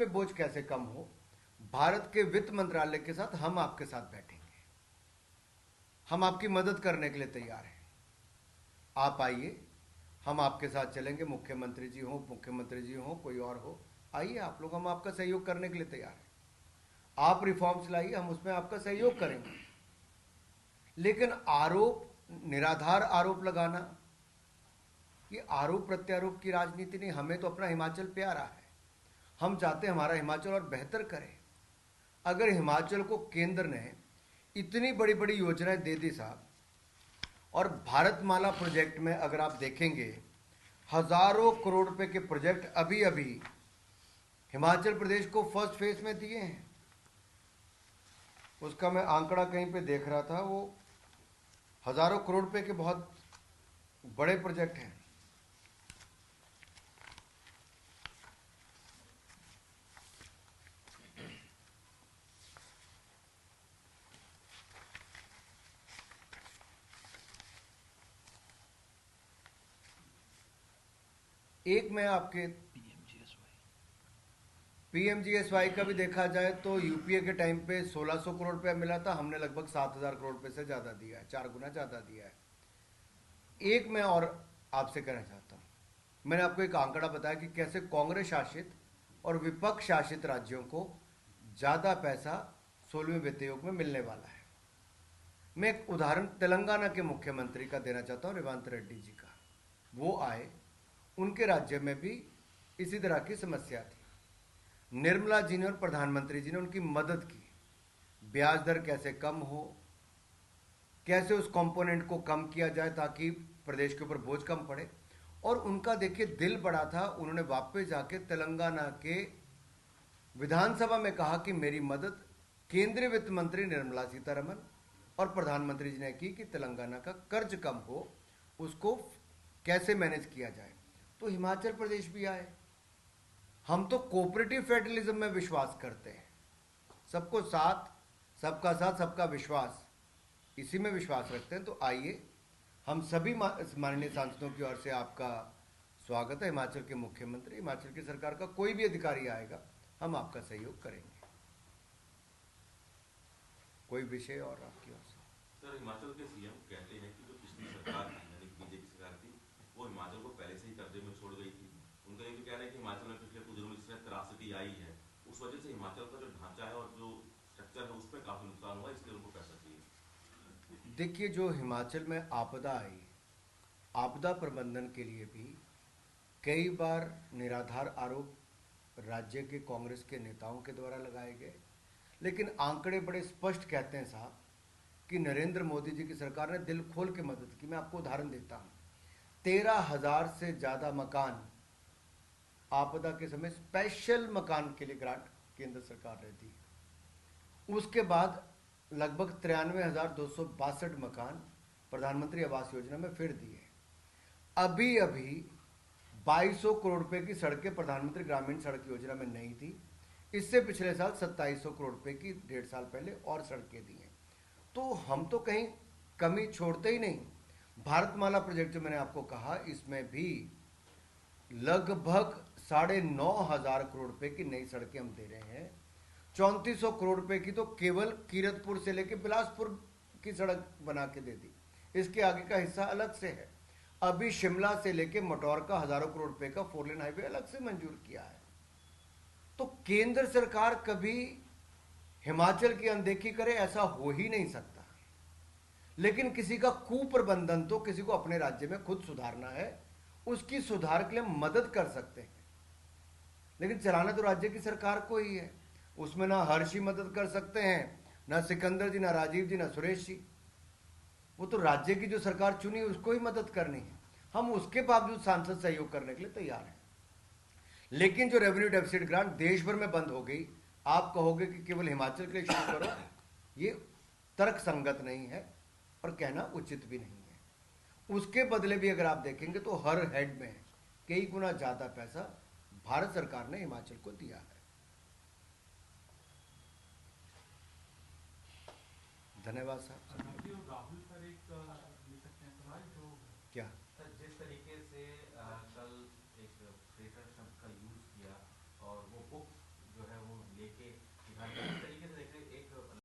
पे बोझ कैसे कम हो, भारत के वित्त मंत्रालय के साथ हम आपके साथ बैठेंगे, हम आपकी मदद करने के लिए तैयार हैं। आप आइए, हम आपके साथ चलेंगे, मुख्यमंत्री जी हो, उप मुख्यमंत्री जी हो, कोई और हो, आइए आप लोग, हम आपका सहयोग करने के लिए तैयार हैं। आप रिफॉर्म्स लाइए, हम उसमें आपका सहयोग करेंगे। लेकिन आरोप, निराधार आरोप लगाना, ये आरोप प्रत्यारोप की राजनीति नहीं। हमें तो अपना हिमाचल प्यारा है, हम चाहते हैं हमारा हिमाचल और बेहतर करे। अगर हिमाचल को केंद्र ने इतनी बड़ी बड़ी योजनाएं दे दी साहब, और भारतमाला प्रोजेक्ट में अगर आप देखेंगे हजारों करोड़ रुपए के प्रोजेक्ट अभी अभी हिमाचल प्रदेश को फर्स्ट फेज में दिए हैं। उसका मैं आंकड़ा कहीं पे देख रहा था, वो हजारों करोड़ रुपए के बहुत बड़े प्रोजेक्ट हैं। एक मैं आपके पीएमजीएसवाई का भी देखा जाए तो यूपीए के टाइम पे 1600 करोड़ रुपया मिला था, हमने लगभग 7000 करोड़ रुपए से ज्यादा दिया है, 4 गुना ज्यादा दिया है। एक मैं और आपसे कहना चाहता हूं, मैंने आपको एक आंकड़ा बताया कि कैसे कांग्रेस शासित और विपक्ष शासित राज्यों को ज्यादा पैसा 16वें वित्त आयोग में मिलने वाला है। मैं एक उदाहरण तेलंगाना के मुख्यमंत्री का देना चाहता हूं, रेवंत रेड्डी जी का। वो आए, उनके राज्य में भी इसी तरह की समस्या थी। निर्मला जी ने और प्रधानमंत्री जी ने उनकी मदद की, ब्याज दर कैसे कम हो, कैसे उस कंपोनेंट को कम किया जाए ताकि प्रदेश के ऊपर बोझ कम पड़े। और उनका देखिए दिल बड़ा था, उन्होंने वापस जाके तेलंगाना के विधानसभा में कहा कि मेरी मदद केंद्रीय वित्त मंत्री निर्मला सीतारमन और प्रधानमंत्री जी ने की कि तेलंगाना का कर्ज कम हो, उसको कैसे मैनेज किया जाए। तो हिमाचल प्रदेश भी आए। हम तो कोऑपरेटिव फेडरलिज्म में विश्वास करते हैं, सबको साथ, सबका साथ सबका विश्वास, इसी में विश्वास रखते हैं। तो आइए, हम सभी माननीय सांसदों की ओर से आपका स्वागत है। हिमाचल के मुख्यमंत्री, हिमाचल की सरकार का कोई भी अधिकारी आएगा, हम आपका सहयोग करेंगे। कोई विषय और आपकी ओर से? सर, हिमाचल के सीएम कहते हैं कि जो पिछली सरकार थी, यानी कि बीजेपी सरकार थी, वो हिमाचल को पहले से ही कर्जे में छोड़ गई थी। उनका ये भी कहना है कि हिमाचल में पिछले कुछ दिनों में जिसने त्रासदी आई है, उस वजह से हिमाचल का जो ढांचा है और जो स्ट्रक्चर है उसमें काफी नुकसान हुआ, इसलिए उनको पैसा चाहिए। देखिए, जो हिमाचल में आपदा आई, आपदा प्रबंधन के लिए भी कई बार निराधार आरोप राज्य के कांग्रेस के नेताओं के द्वारा लगाए गए, लेकिन आंकड़े बड़े स्पष्ट कहते हैं साहब कि नरेंद्र मोदी जी की सरकार ने दिल खोल के मदद की। मैं आपको उदाहरण देता हूं, 13,000 से ज्यादा मकान आपदा के समय स्पेशल मकान के लिए ग्रांट केंद्र सरकार ने दी। उसके बाद लगभग 93,262 मकान प्रधानमंत्री आवास योजना में फिर दिए। अभी अभी 2200 करोड़ रुपए की सड़कें प्रधानमंत्री ग्रामीण सड़क योजना में नहीं थी। इससे पिछले साल 2700 करोड़ रुपए की 1.5 साल पहले और सड़कें दी हैं। तो हम तो कहीं कमी छोड़ते ही नहीं। भारतमाला प्रोजेक्ट जो मैंने आपको कहा, इसमें भी लगभग 9,500 करोड़ रुपए की नई सड़कें हम दे रहे हैं। 3400 करोड़ रुपए की तो केवल कीरतपुर से लेकर बिलासपुर की सड़क बना के दे दी, इसके आगे का हिस्सा अलग से है। अभी शिमला से लेकर मटौर का हजारों करोड़ रुपए का 4 लेन हाईवे अलग से मंजूर किया है। तो केंद्र सरकार कभी हिमाचल की अनदेखी करे, ऐसा हो ही नहीं सकता। लेकिन किसी का कुप्रबंधन, तो किसी को अपने राज्य में खुद सुधारना है, उसकी सुधार के लिए मदद कर सकते हैं, लेकिन चलाना तो राज्य की सरकार को ही है। उसमें ना हर्षी मदद कर सकते हैं, ना सिकंदर जी, ना राजीव जी, ना सुरेश जी। वो तो राज्य की जो सरकार चुनी उसको ही मदद करनी है। हम उसके बावजूद सांसद सहयोग करने के लिए तैयार हैं। लेकिन जो रेवेन्यू डेफिसिट ग्रांट देश भर में बंद हो गई, आप कहोगे कि केवल हिमाचल के लिए शुरू करो, ये तर्क संगत नहीं है और कहना उचित भी नहीं है। उसके बदले भी अगर आप देखेंगे तो हर हेड में कई गुना ज्यादा पैसा भारत सरकार ने हिमाचल को दिया है। धन्यवाद साहब। राहुल पर एक ले सकते हैं सवाल जो क्या सर, जिस तरीके से कल एक फ्रेटर शब्द का यूज किया और वो बुक जो धन्यवाद।